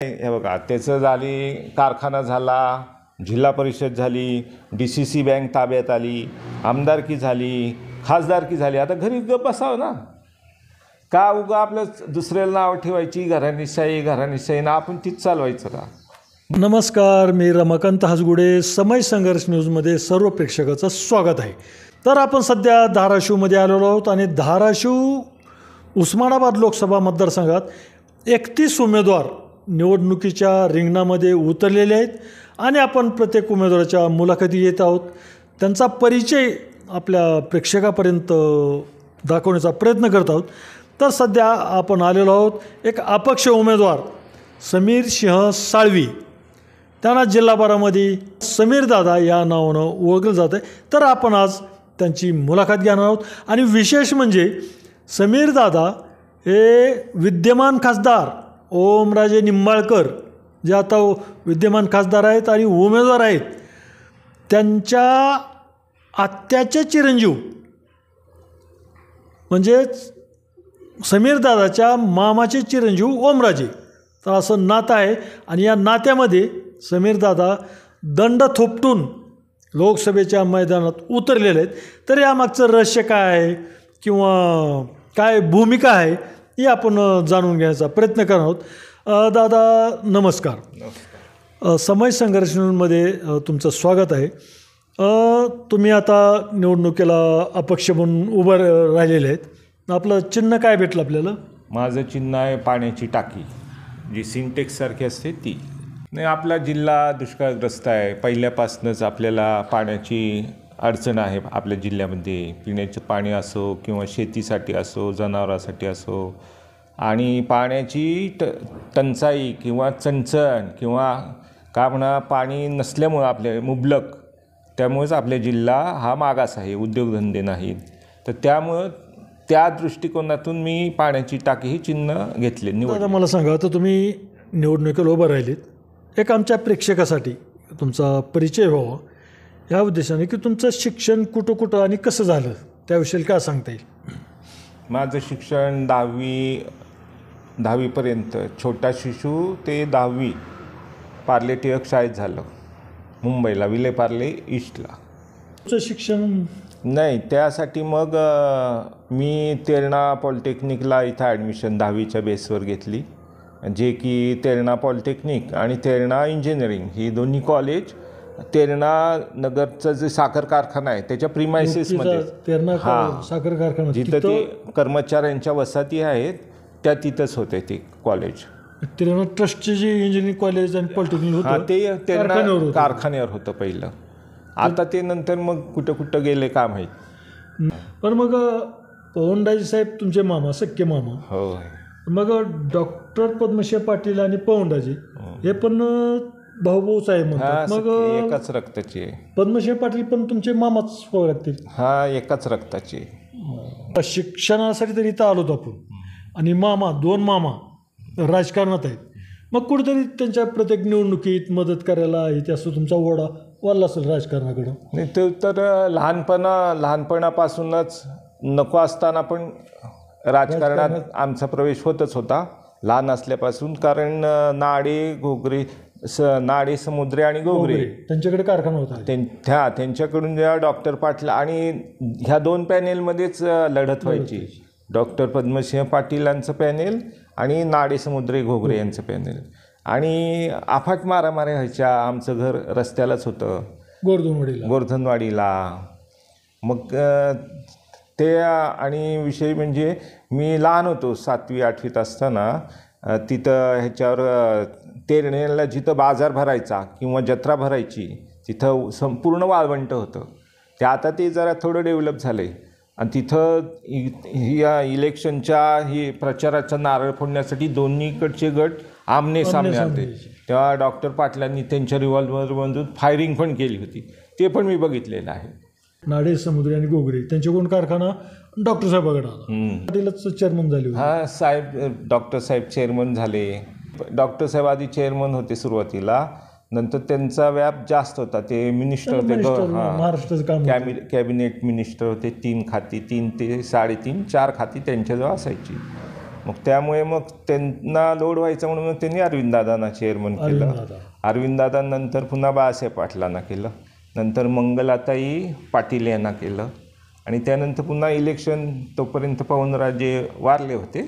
हे बघा त्याचं झाली, कारखाना झाला, जिल्हा परिषद झाली, DCC बँक ताब्यात आली, आमदारकी झाली, खासदारकी झाली. आता घरी गप बसावं ना, का उगा आपलं दुसऱ्याला नाव ठेवायची घराणेशाही ना आपण तीच चालवायचं का? नमस्कार, मी रमाकांत हासगुडे. समय संघर्ष न्यूजमध्ये सर्व प्रेक्षकाचं स्वागत आहे. तर आपण सध्या धाराशिवमध्ये आलेलो आहोत आणि धाराशिव उस्मानाबाद लोकसभा मतदारसंघात 31 उमेदवार निवडणुकीच्या रिंगणामध्ये उतरलेले आहेत आणि आपण प्रत्येक उमेदवाराच्या मुलाखती येत आहोत. त्यांचा परिचय आपल्या प्रेक्षकापर्यंत दाखवण्याचा प्रयत्न करत आहोत. तर सध्या आपण आलेलो आहोत एक अपक्ष उमेदवार समीर सिंह साळवी. त्यांना जिल्हा बारामती समीर दादा या नावानं ओळखलं जातं आहे. तर आपण आज त्यांची मुलाखत घेणार आहोत. आणि विशेष म्हणजे समीर दादा हे विद्यमान खासदार ओमराजे निंबाळकर जे आता विद्यमान खासदार आहेत आणि उमेदवार आहेत, त्यांच्या आत्याचे चिरंजीव म्हणजेच समीर दादाच्या मामाचे चिरंजीव ओमराजे. तर असं नातं आहे आणि या नात्यामध्ये समीर दादा दंड थोपटून लोकसभेच्या मैदानात उतरलेले आहेत. तर यामागचं रहस्य काय आहे किंवा काय भूमिका आहे ही आपण जाणून घेण्याचा प्रयत्न करणार आहोत. दादा नमस्कार. समय संघर्ष न्यूजमध्ये तुमचं स्वागत आहे. तुम्ही आता निवडणुकीला अपक्ष म्हणून उभं राहिलेले आहेत. आपलं चिन्ह काय भेटलं आपल्याला? माझं चिन्ह आहे पाण्याची टाकी, जी सिंटेक्ससारखी असते ती. नाही, आपला जिल्हा दुष्काळग्रस्त आहे. पहिल्यापासूनच आपल्याला पाण्याची अडचण आहे आपल्या जिल्ह्यामध्ये. पिण्याचं पाणी असो किंवा शेतीसाठी असो, जनावरांसाठी असो. आणि पाण्याची टंचाई किंवा चणचण किंवा का म्हणा पाणी नसल्यामुळं आपल्या मुबलक, त्यामुळेच आपला जिल्हा हा मागास आहे, उद्योगधंदे नाहीत. तर त्यामुळं त्या दृष्टिकोनातून मी पाण्याची टाकी ही चिन्ह घेतले निवड. मला सांगा, तर तुम्ही निवडणुकीला उभं राहिलेत, एक आमच्या प्रेक्षकासाठी तुमचा परिचय व्हावा या उद्देशाने की तुमचं शिक्षण कुठं कुठं आणि कसं झालं त्याविषयी काय सांगता येईल? माझं शिक्षण 10वीपर्यंत छोटा शिशू ते 10वी पार्ले टिळक शाळेत झालं, मुंबईला, विले पार्ले ईस्टला. तुमचं शिक्षण नाही, त्यासाठी मग मी तेरणा पॉलिटेक्निकला इथं ॲडमिशन 10वीच्या बेसवर घेतली, जे की तेरणा पॉलिटेक्निक आणि तेरणा इंजिनिअरिंग ही दोन्ही कॉलेज तेरणा नगरचं जे साखर कारखाना आहे त्याच्या प्रिमायसेसमध्ये, साखर कारखाना जिथं ते कर्मचाऱ्यांच्या वसाहती आहेत त्या तिथंच होते ते कॉलेज. तेरणा ट्रस्टचे जे इंजिनिअरिंग कॉलेज आणि पॉलिटेक्निक होतं ते तेरणा कारखान्यावर होतं पहिलं. आता ते नंतर मग कुठं कुठं गेले का माहीत. पण मग पवनदाजी साहेब तुमचे मामा, सख्खे मामा, हो, मग डॉक्टर पद्मश्री पाटील आणि पवनदाजी हे पण भाऊभाऊच आहे म्हणतात. मग एकाच रक्ताची आहे. पद्मश्री पाटील पण तुमचे मामाच लागतील? हा, एकाच रक्ताची. शिक्षणासाठी तरी इथं आलो आपण आणि मामा, दोन मामा राजकारणात आहेत. मग कुठेतरी त्यांच्या प्रत्येक निवडणुकीत मदत करायला येते असं तुमचा ओढा वाढला असेल राजकारणाकडं? नाही, ते तर लहानपणापासूनच नको असताना पण राजकारणात आमचा प्रवेश होतच होता लहान असल्यापासून. कारण नाडे, समुद्रे आणि गोगरे त्यांच्याकडे कारखाना होता. त्यांच्याकडून जेव्हा डॉक्टर पाटील आणि ह्या दोन पॅनेलमध्येच लढत व्हायची. डॉक्टर पद्मसिंह पाटीलांचं पॅनेल आणि नाडे, समुद्रे, घोगरे यांचं पॅनेल. आणि अफाट मारामाऱ्या व्हायच्या. आमचं घर रस्त्यालाच होतं, गोरधनवाडीला. मग ते आणि विषय म्हणजे मी लहान होतो, 7वी 8वीत असताना तिथं ह्याच्यावर तेरणेला जिथं बाजार भरायचा किंवा जत्रा भरायची तिथं संपूर्ण वाळवंट होतं. ते आता ते जरा थोडं डेव्हलप झालं आहे. आणि तिथं या इलेक्शनच्या प्रचाराचा नारळ फोडण्यासाठी दोन्हीकडचे गट आमने सामने आले. तेव्हा डॉक्टर पाटलांनी त्यांच्या रिव्हॉल्व्हरमधून फायरिंग पण केली होती. ते पण मी बघितलेलं आहे. नाडे, समुद्रे आणि गोगरे त्यांच्याकडून कारखाना डॉक्टर साहेबांकडे आला. पाटीलच चेअरमन झाले. हा साहेब, डॉक्टर साहेब चेअरमन झाले. डॉक्टर साहेब आधी चेअरमन होते सुरुवातीला, नंतर त्यांचा व्याप जास्त होता. ते मिनिस्टर होते, महाराष्ट्राचं कॅबिनेट मिनिस्टर होते. 3 खाती, 3 ते 3.5 4 खाती त्यांच्याजवळ असायची. मग त्यामुळे मग त्यांना लोड व्हायचं म्हणून मग त्यांनी अरविंददादांना चेअरमन केलं. अरविंददादा. अरविंददादांनंतर पुन्हा बाळासाहेब पाटलांना केलं, नंतर मंगलाताई पाटील यांना केलं आणि त्यानंतर पुन्हा इलेक्शन. तोपर्यंत पवनराजे वारले होते,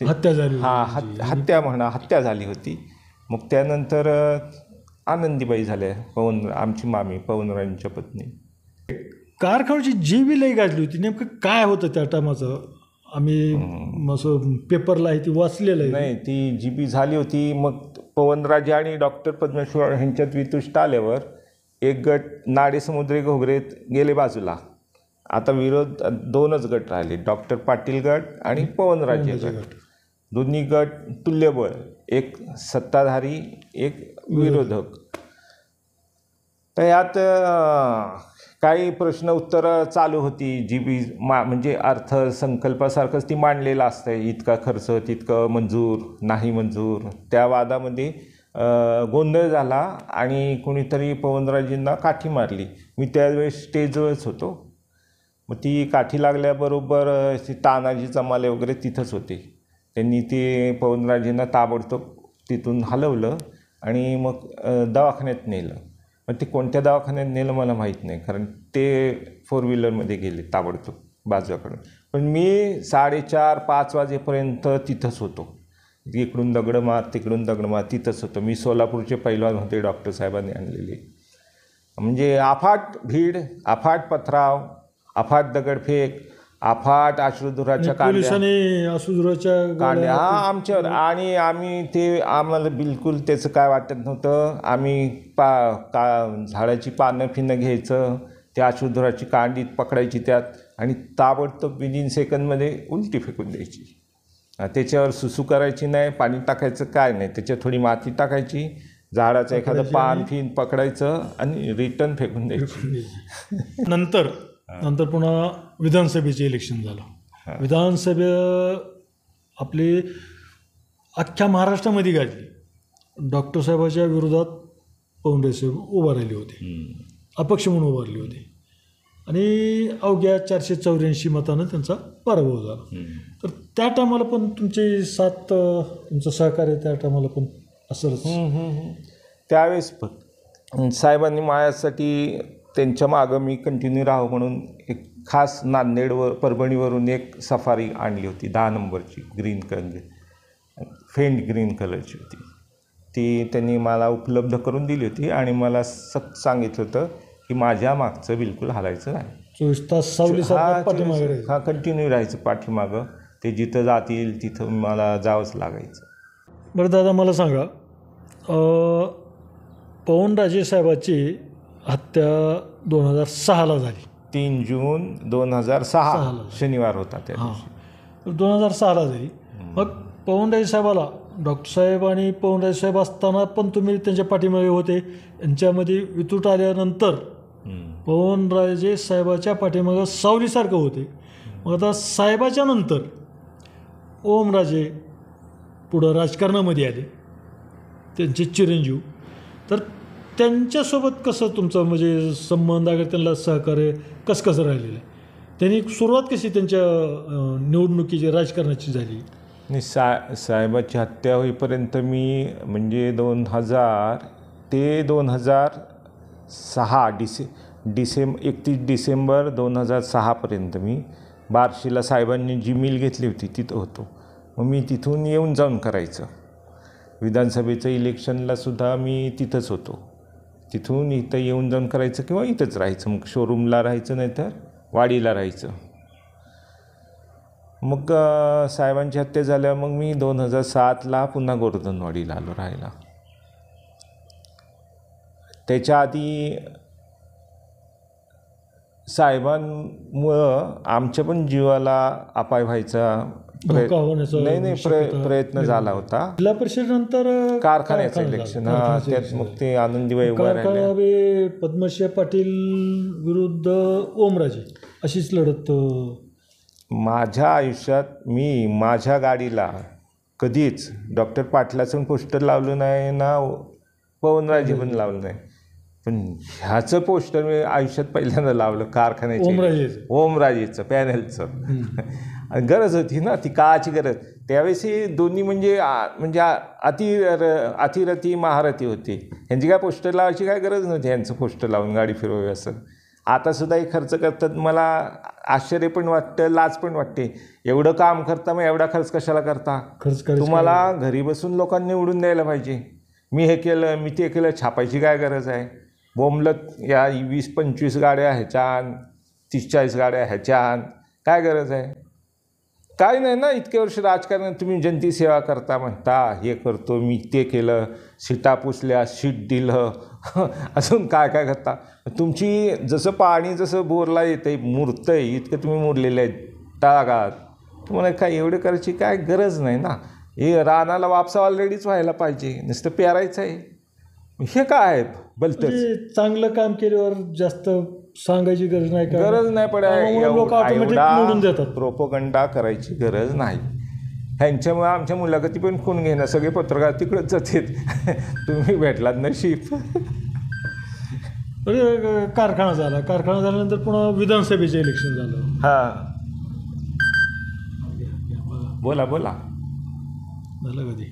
हत्या झाली हां हत्या झाली होती. मग त्यानंतर आनंदीबाई झाल्या, आमची मामी पवनराजेंच्या पत्नी. कारखान्याची जीवी लई गाजली होती, नेमकं काय होतं त्या टायमाचं? आम्ही असं पेपरला आहे ती वाचलेलं आहे. नाही, ती जीबी झाली होती. मग पवनराजे आणि डॉक्टर पद्मेश्वर ह्यांच्यात वितुष्ट आल्यावर एक गट नाडेसमुद्रे घोगरेत गेले बाजूला. आता विरोध 2च गट राहिले, डॉक्टर पाटील गट आणि पवनराजे गट. दोन्ही गट तुल्यबळ, एक सत्ताधारी एक विरोधक. तर यात काही प्रश्न उत्तरं चालू होती. जीबी म्हणजे अर्थसंकल्पासारखंच ती मांडलेलं असतं, इतका खर्च तितकं मंजूर नाही मंजूर. त्या वादामध्ये गोंधळ झाला आणि कोणीतरी पवनराजेंना काठी मारली. मी त्यावेळेस स्टेजवरच होतो. मग ती काठी लागल्याबरोबर ती तानाजी जमाले वगैरे तिथंच होते. त्यांनी ते पवनराजेंना ताबडतोब तिथून हलवलं आणि मग दवाखान्यात नेलं. मग ते कोणत्या दवाखान्यात नेलं मला माहीत नाही, कारण ते 4 व्हीलरमध्ये गेले ताबडतोब बाजूकडून. पण मी 4:30-5 वाजेपर्यंत तिथंच होतो. इकडून दगडं मार तिकडून दगडं मार तिथंच होतो. मी सोलापूरचे पैलवान होते, डॉक्टर साहेबांनी आणलेले. म्हणजे अफाट भीड, अफाट पथराव, अफाट दगडफेक, अफाट अश्रुधुराच्या कांड्या आमच्यावर. आणि आम्हाला बिलकुल त्याचं काय वाटत नव्हतं. आम्ही झाडाची पानं फिनं घ्यायचं, त्या अश्रुधुराची कांडी पकडायची त्यात आणि ताबडतोब विदिन सेकंदमध्ये उलटी फेकून द्यायची. त्याच्यावर सुसू करायची नाही, पाणी टाकायचं काय नाही, त्याच्यात थोडी माती टाकायची, झाडाचं एखादं पान फिन पकडायचं आणि रिटर्न फेकून द्यायची. नंतर पुन्हा विधानसभेचे इलेक्शन झालं. विधानसभा आपली अख्ख्या महाराष्ट्रामध्ये गाजली. डॉक्टर साहेबाच्या विरोधात पवनराजे साहेब उभा राहिले होते, अपक्ष म्हणून उभारले होते आणि अवघ्या 484 मतानं त्यांचा पराभव झाला. तर त्या टायमाला पण तुमचे साथ, तुमचं सहकार्य त्या टायमाला पण असंच. त्यावेळेस साहेबांनी माझ्यासाठी त्यांच्या मागं मी कंटिन्यू राहावं म्हणून एक खास नांदेडवर परभणीवरून एक सफारी आणली होती, 10 नंबरची, ग्रीन कलर, फेंट ग्रीन कलरची होती. ती त्यांनी मला उपलब्ध करून दिली होती आणि मला सांगितलं होतं की माझ्या मागचं बिलकुल हलायचं नाही. 24 तास सावलीसारखं हा कंटिन्यू राहायचं पाठीमागं. ते जिथं जातील तिथं मला जावंच लागायचं. बरं दादा, मला सांगा, पवनराजे साहेबाची हत्या 2006ला झाली. 3 जून 2006 शनिवार होता त्या दिवशी. 2006ला झाली. मग पवनराजे साहेबाला, डॉक्टर साहेब आणि पवनराजे साहेब असताना पण तुम्ही त्यांच्या पाठीमागे होते. यांच्यामध्ये वितूट आल्यानंतर पवनराजे साहेबाच्या पाठीमागं सावलीसारखं होते. मग आता साहेबाच्या नंतर ओमराजे पुढं राजकारणामध्ये आले, त्यांचे चिरंजीव. तर त्यांच्यासोबत कसं तुमचं म्हणजे संबंध अगर त्यांना सहकार्य कसं राहिलेलं आहे? त्यांनी सुरुवात कशी त्यांच्या निवडणुकीची राजकारणाची झाली? आणि साहेबाची हत्या होईपर्यंत मी म्हणजे 2000 ते 2006 31 डिसेंबर 2006पर्यंत मी बार्शीला साहेबांनी जी मिल घेतली होती तिथं होतो. मग मी तिथून येऊन जाऊन करायचं. विधानसभेचं इलेक्शनलासुद्धा मी तिथंच होतो. तिथून इथं येऊन जाऊन करायचं किंवा इथंच राहायचं. मग शोरूमला राहायचं नाही तर वाडीला राहायचं. मग साहेबांची हत्या झाल्यावर मग मी 2007ला पुन्हा गोवर्धनवाडीला आलो राहायला. त्याच्या आधी साहेबांमुळं आमच्या पण जीवाला अपाय व्हायचा प्रयत्न झाला होता. जिल्हा परिषद नंतर कारखान्याचं इलेक्शन, त्यात मग ते आनंदीबाई उभा राहिले. पद्मश्री पाटील विरुद्ध ओमराजे अशीच लढत. माझ्या आयुष्यात मी माझ्या गाडीला कधीच डॉक्टर पाटलाचं पोस्टर लावलं नाही ना पवनराजे पण लावलं नाही. पण ह्याचं पोस्टर मी आयुष्यात पहिल्यांदा लावलं कारखान्याचं, ओमराजेचं पॅनलचं. गरज होती ना, ती काळाची गरज. त्यावेळेस ही दोन्ही म्हणजे अतिरथी महारथी होती. ह्यांची काय पोस्टर लावायची काय गरज नव्हती, ह्यांचं पोस्टर लावून गाडी फिरवावी असं. आतासुद्धा हे खर्च करतात. मला आश्चर्य पण वाटतं, लाज पण वाटते. एवढं काम करता मग एवढा खर्च कशाला करता? खर्च करायचं तुम्हाला घरी बसून लोकांनी निवडून द्यायला पाहिजे. मी हे केलं, मी ते केलं, छापायची काय गरज आहे? बोंबलत या 20-25 गाड्या ह्याच्यान, 30-40 गाड्या ह्याच्यान, काय गरज आहे? काय नाही ना. इतके वर्ष राजकारणात तुम्ही जनतेची सेवा करता म्हणता, हे करतो मी, ते केलं, सीटा पुसल्या, सीट दिलं, अजून काय काय करता. तुमची जसं पाणी जसं बोरला येतं मुरतं आहे, इतकं तुम्ही मुरलेले आहेत तळागाळात. तुम्हाला काय एवढे करायची काय गरज नाही ना. हे रानाला वापसा ऑलरेडीच व्हायला पाहिजे, नुसतं पेरायचं आहे. हे काय आहे भलतंच. चांगलं काम केल्यावर जास्त सांगायची गरज नाही, गरज नाही लोक ऑटोमॅटिक निवडून देतात. प्रोपोगंडा करायची गरज नाही. ह्यांच्यामुळे आमच्या मुलाखती पण कोण घेणं, सगळे पत्रकार तिकडंच जातात. तुम्ही भेटलात नशीब. कारखाना झाल्यानंतर पुन्हा विधानसभेचं इलेक्शन झालं. हां बोला झालं कधी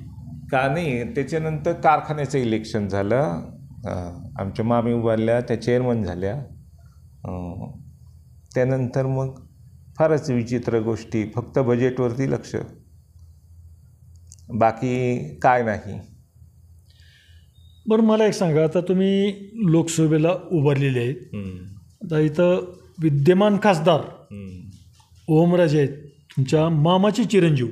का नाही. त्याच्यानंतर कारखान्याचं इलेक्शन झालं. आमच्या मामी उभारल्या, त्या चेअरमन झाल्या. त्यानंतर मग फारच विचित्र गोष्टी, फक्त बजेटवरती लक्ष, बाकी काय नाही. बरं मला एक सांगा, आता तुम्ही लोकसभेला उभारलेले आहेत. आता इथं विद्यमान खासदार ओमराजे आहेत, तुमच्या मामाचे चिरंजीव.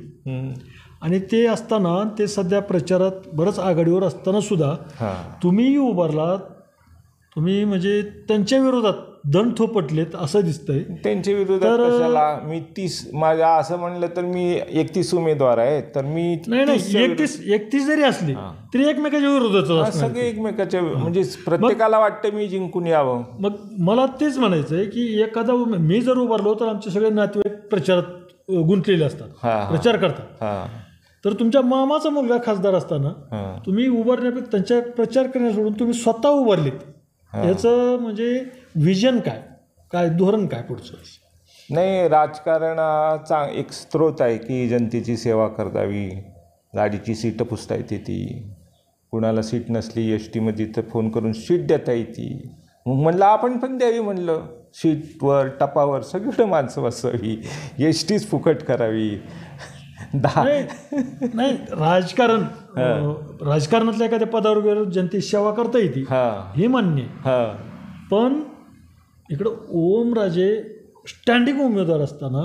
आणि ते असताना, ते सध्या प्रचारात बरंच आघाडीवर असताना सुद्धा तुम्हीही उभारलात. तुम्ही म्हणजे त्यांच्या विरोधात दंड थोपटलेत असं दिसतंय. त्यांच्या विरोधात कशाला? मी 30, माझ्या असं म्हणलं तर मी 31 उमेदवार आहे. तर मी नाही 31 जरी असली तरी एकमेकाच्या विरोधात सगळे एकमेकाच्या, म्हणजे प्रत्येकाला वाटतं मी जिंकून यावं. मग मला तेच म्हणायचं आहे की एखादा मी जर उभारलो तर आमचे सगळे नातेवाईक प्रचारात गुंतलेले असतात, प्रचार करतात. तर तुमच्या मामाचा मुलगा खासदार असताना तुम्ही उभारण्यापेक्षा त्यांच्या प्रचार करण्या सोडून तुम्ही स्वतः उभारलेत. याचं म्हणजे विजन काय धोरण काय पुढचं? नाही, राजकारणाचा एक स्रोत आहे की जनतेची सेवा करावी. गाडीची सीट पुसता येते, ती कुणाला सीट नसली एस टीमध्ये तर फोन करून सीट देता येते. मग म्हणलं आपण पण द्यावी, म्हणलं सीटवर टपावर सगळीकडे माणसं बसावी, एस टीच फुकट करावी. नाही राजकारणातल्या एखाद्या पदावर गेलो जनतेची सेवा करता येते, हे मान्य. पण इकडं ओमराजे स्टँडिंग उमेदवार असताना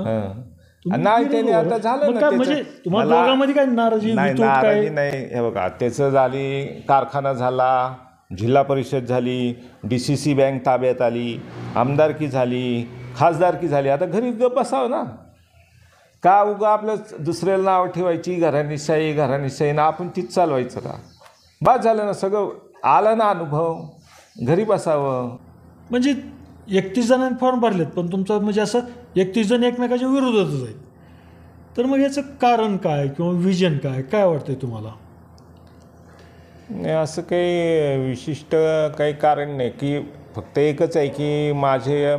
नाही, त्याने आता झालं ना. म्हणजे तुम्हाला दोघांमध्ये काय नाराजी नाही. हे बघा, त्याचं झाली, कारखाना झाला, जिल्हा परिषद झाली, DCC बँक ताब्यात आली, आमदारकी झाली, खासदारकी झाली. आता घरी गप बसावं ना. का उगा आपलं दुसऱ्याला नाव ठेवायची, घराणीशाही ना आपण तीच चालवायचं का? बस झालं ना, सगळं आलं ना अनुभव, घरी बसावं. म्हणजे 31 जणांनी फॉर्म भरलेत, पण तुमचं म्हणजे असं 31 जण एकमेकाच्या विरोधातच आहेत. तर मग याचं कारण काय किंवा विजन काय वाटतंय तुम्हाला? नाही, असं काही विशिष्ट काही कारण नाही, की फक्त एकच आहे की माझ्या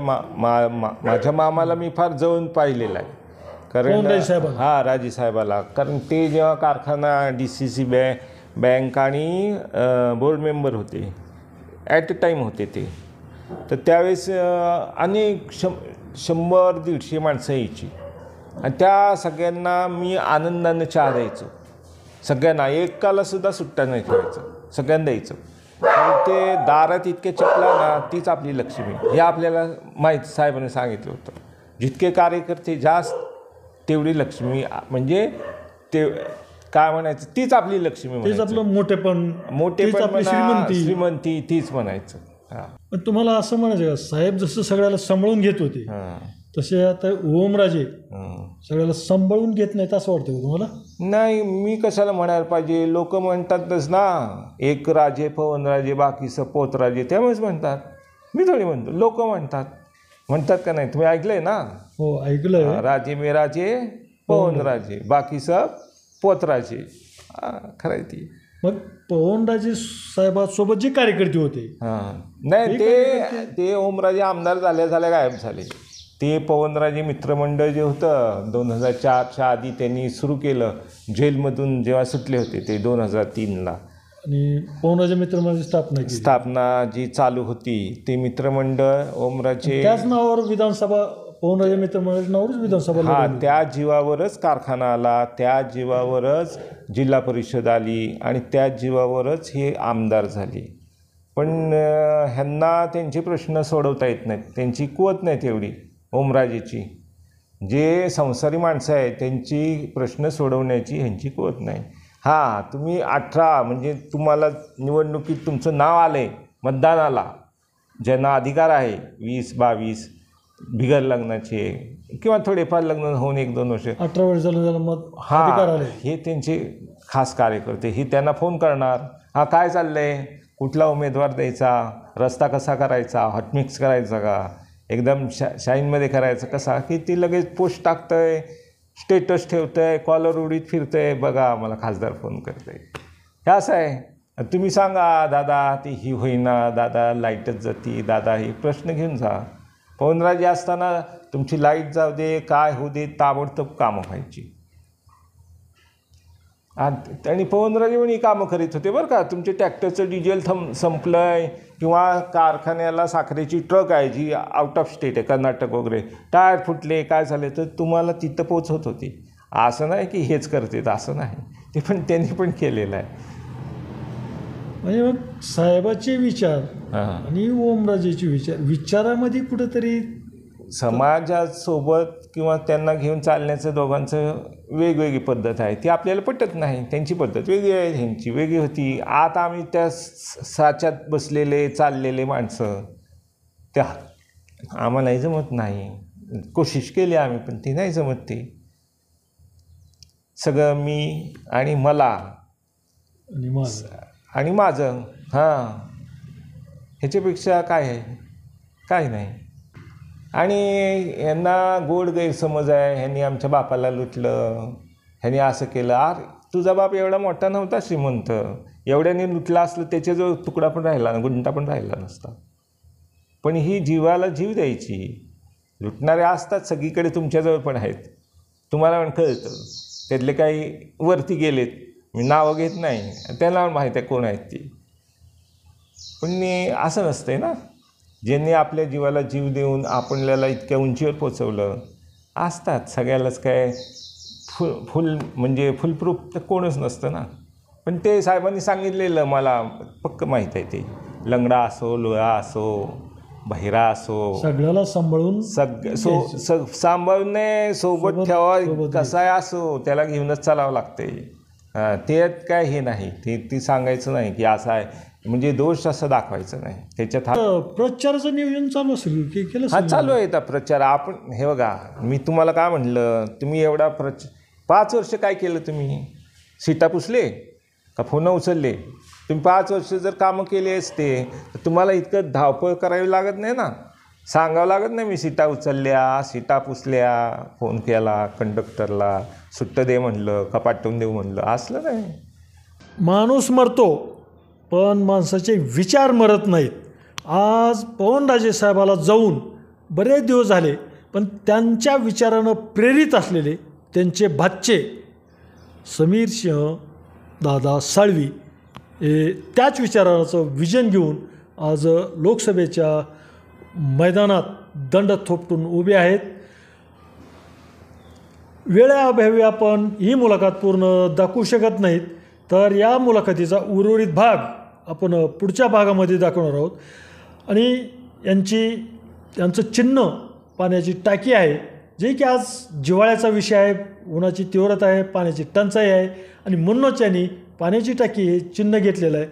मामाला मी फार जवळून पाहिलेलं आहे. कारण राजेसाहेबाला, कारण ते जेव्हा कारखाना, DCC बँक आणि बोर्ड मेंबर होते, ॲट अ टाईम होते ते. तर त्यावेळेस अनेक 100-150 माणसं यायची आणि त्या सगळ्यांना मी आनंदानं चहा द्यायचो. सगळ्यांना, एकालासुद्धा सुट्टा नाही ठेवायचं, सगळ्यांना द्यायचं. कारण ते दारात इतके चपला ना, तीच आपली लक्ष्मी, हे आपल्याला माहीत साहेबांनी सांगितलं होतं. जितके कार्यकर्ते जास्त तेवढी लक्ष्मी, म्हणजे ते काय म्हणायचं, तीच आपली लक्ष्मी, तीच आपलं मोठेपण श्रीमंती तीच म्हणायचं. पण तुम्हाला असं म्हणायचं का, साहेब जसं सगळ्याला सांभाळून घेत होते तसे आता ओमराजे सगळ्याला सांभाळून घेत नाहीत असं वाटतं का तुम्हाला? नाही, मी कशाला म्हणायला पाहिजे. लोक म्हणतातच ना, एक राजे पवनराजे बाकीचं पोतराजे, त्यामुळेच म्हणतात. मी थोडी म्हणतो, लोक म्हणतात का नाही? तुम्ही ऐकलंय ना? हो, ऐकलंय. राजे मे राजे पवनराजे बाकीचं पोतराजे. खरंय ती. मग पवनराजे साहेबांसोबत जे कार्यकर्ते होते, नाही, ते ओमराजे आमदार झाल्या गायब झाले. ते पवनराजे मित्रमंडळ जे होतं 2004च्या आधी त्यांनी सुरू केलं, जेलमधून जेव्हा सुटले होते ते 2003ला. आणि पवनाच्या मित्रमंडळाची स्थापना केली. स्थापना जी चालू होती ते मित्रमंडळ ओमराजे, त्याच नावावर विधानसभा, पवनाच्या मित्रमंडळाच्या नावावरच विधानसभा हा, लढवली. त्या जीवावरच कारखाना आला, त्या जीवावरच जिल्हा परिषद आली आणि त्या जीवावरच हे आमदार झाले. पण ह्यांना त्यांचे प्रश्न सोडवता येत नाहीत, त्यांची कुवत नाही तेवढी ओमराजेची. जे संसारी माणसं आहेत त्यांची प्रश्न सोडवण्याची ह्यांची कुवत नाही. हां, तुम्ही 18 म्हणजे तुम्हाला निवडणुकीत तुमचं नाव आलं आहे मतदानाला, ज्यांना अधिकार आहे 20-22 बिगर लग्नाचे किंवा थोडेफार लग्न होऊन 1-2 वर्ष, 18 वर्ष झालं त्याला मत अधिकार आले. हे त्यांचे खास कार्यकर्ते. ही त्यांना फोन करणार, हा काय चाललं आहे, कुठला उमेदवार द्यायचा, रस्ता कसा करायचा, हॉटमिक्स करायचा का, एकदम शाईनमध्ये करायचं कसा, की ती लगेच पोस्ट टाकतं आहे, स्टेटस ठेवतं आहे, कॉलर उडीत फिरतं आहे, बघा मला खासदार फोन करतं आहे. हे असं आहे. तुम्ही सांगा दादा ती ही होईना, दादा लाईटच जाती, दादा ही प्रश्न घेऊन जा. पवनराजे असताना तुमची लाईट जाऊ दे, काय होऊ दे, ताबडतोब कामं व्हायची. आणि पवनराजे पण ही कामं करीत होते बरं का. तुमचे ट्रॅक्टरचं डिझेल संपलं आहे किंवा कारखान्याला साखरेची ट्रक आहे जी आउट ऑफ स्टेट आहे, कर्नाटक वगैरे, टायर फुटले, काय झाले, तर तुम्हाला तिथं पोचवत होते. असं नाही की हेच करते, असं नाही, ते पण त्यांनी पण केलेलं आहे. म्हणजे मग साहेबाचे विचार आणि ओमराजेचे विचारामध्ये कुठंतरी समाजासोबत किंवा त्यांना घेऊन चालण्याचं दोघांचं वेगवेगळी पद्धत आहे. ती आपल्याला पटत नाही. त्यांची पद्धत वेगळी आहे, ह्यांची वेगळी होती. आता आम्ही त्या साच्यात बसलेले चाललेले माणसं, त्या आम्हालाही जमत नाही. कोशिश केली आम्ही पण ती नाही जमत. ती सगळं मी आणि मला आणि माझं, हां, ह्याच्यापेक्षा काय आहे, काय नाही. आणि यांना गोड गैरसमज आहे, ह्यांनी आमच्या बापाला लुटलं, ह्यांनी असं केलं. अरे तुझा बाप एवढा मोठा नव्हता श्रीमंत, एवढ्याने लुटला असलं त्याच्याजवळ तुकडा पण राहिला, गुंटा पण राहिला नसता. पण ही जीवाला जीव द्यायची. लुटणारे असतात सगळीकडे, तुमच्याजवळ पण आहेत, तुम्हाला पण कळतं. त्यातले काही वरती गेलेत, मी नावं घेत नाही, त्यांना पण माहीत आहे कोण आहेत ती. पण असं नसतंय ना. ज्यांनी आपल्या जीवाला जीव देऊन आपल्याला इतक्या उंचीवर पोचवलं, असतात सगळ्यालाच. काय फुल म्हणजे फुलप्रूफ तर कोणच नसतं ना. पण ते साहेबांनी सांगितलेलं मला पक्क माहीत आहे. ते लंगडा असो, लुळा असो, बहिरा असो, सगळ्याला सांभाळून सांभाळून सोबत ठेवा. कसाय असो त्याला घेऊनच चालावं लागते. त्यात काय हे नाही, ती सांगायचं नाही की असं आहे म्हणजे दोष असं दाखवायचं नाही. त्याच्यात प्रचाराचं नियोजन चालू असेल की केलं? हा, चालू आहे प्रचार. आपण हे बघा, मी तुम्हाला काय म्हणलं, तुम्ही एवढा 5 वर्ष काय केलं तुम्ही? सीटा पुसले का फोन उचलले? तुम्ही 5 वर्ष जर कामं केले असते तर तुम्हाला इतकं धावपळ करावी लागत नाही ना, सांगावं लागत नाही मी सीटा उचलल्या, सीटा पुसल्या, फोन केला कंडक्टरला, सुट्टं दे म्हणलं का पाठवून देऊ म्हणलं, असलं नाही. माणूस मरतो पण माणसाचे विचार मरत नाहीत. आज पवनराजे साहेबाला जाऊन बरेच दिवस झाले, पण त्यांच्या विचारानं प्रेरित असलेले त्यांचे भाचे समीर सिंह दादा साळवी हे त्याच विचाराचं विजन घेऊन आज लोकसभेच्या मैदानात दंड थोपटून उभे आहेत. वेळेअभावी आपण ही मुलाखत पूर्ण दाखवू शकत नाहीत, तर या मुलाखतीचा उर्वरित भाग आपण पुढच्या भागामध्ये दाखवणार आहोत. आणि यांचं चिन्ह पाण्याची टाकी आहे, जे की आज जिव्हाळ्याचा विषय आहे, उन्हाची तीव्रता आहे, पाण्याची टंचाई आहे, आणि म्हणूनच यांनी पाण्याची टाकी हे चिन्ह घेतलेलं आहे.